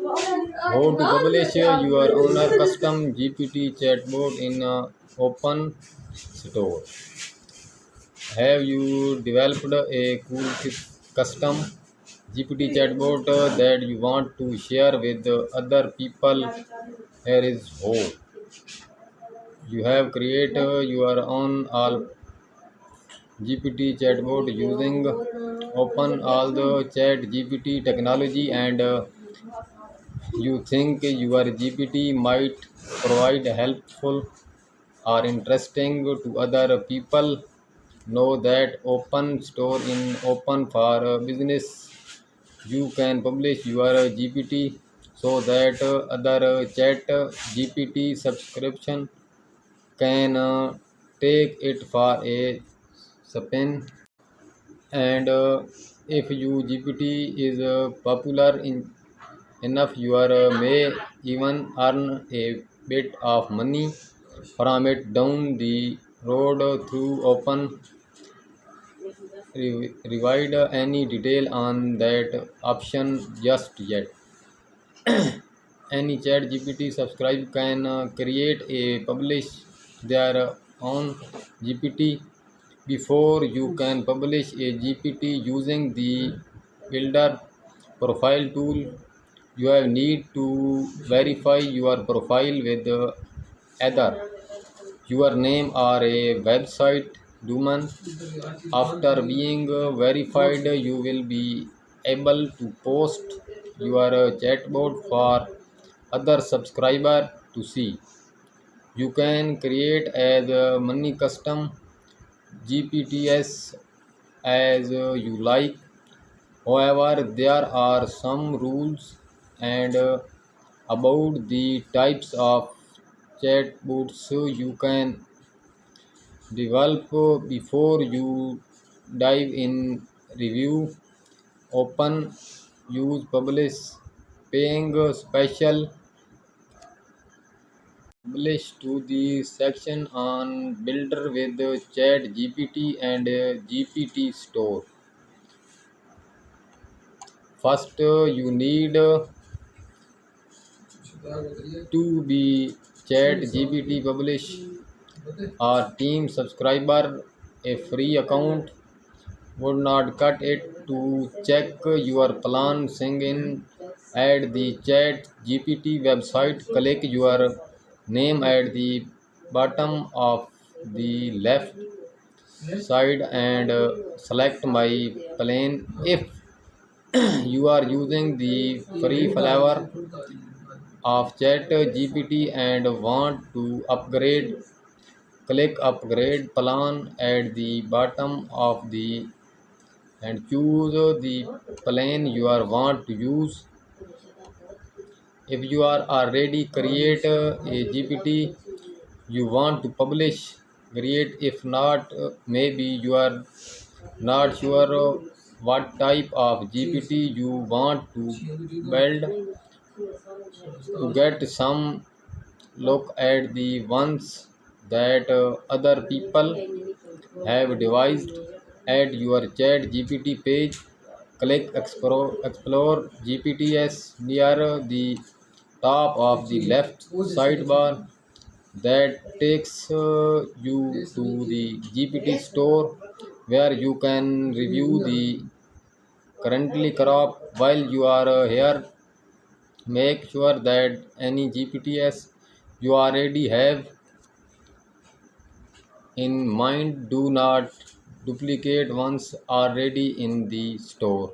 How to publish your own custom GPT chatbot in Open Store? Have you developed a cool custom GPT chatbot that you want to share with other people? Here is how. You have created your own all GPT chatbot using open all the chat GPT technology, and you think your GPT might provide helpful or interesting to other people. Know that open store in open for business. You can publish your GPT so that other chat GPT subscription can take it for a spin. And if your GPT is popular enough, you may even earn a bit of money from it down the road through open. Provide any detail on that option just yet. Any chat GPT subscribe can create a publish their own GPT. Before you can publish a GPT using the builder profile tool, you have need to verify your profile with either your name or a website domain. After being verified, you will be able to post your chatbot for other subscriber to see. You can create as many custom GPTs as you like. However, there are some rules and about the types of chatbots you can develop before you dive in. Review open use publish paying special publish to the section on builder with chat GPT and GPT store. First you need to be chat GPT publish or team subscriber. A free account would not cut it. To check your plan, sign in at the chat GPT website. Click your name at the bottom of the left side and select my plan. If you are using the free flavor of chat GPT and want to upgrade, click upgrade plan at the bottom of the and choose the plan you are want to use. If you are already create a GPT you want to publish, great. If not, maybe you are not sure what type of GPT you want to build. To get some look at the ones that other people have devised, at your chat GPT page. Click explore GPTs near the top of the left sidebar. That takes you to the GPT store where you can review the currently crop. While you are here, make sure that any GPTs you already have in mind do not duplicate ones already in the store.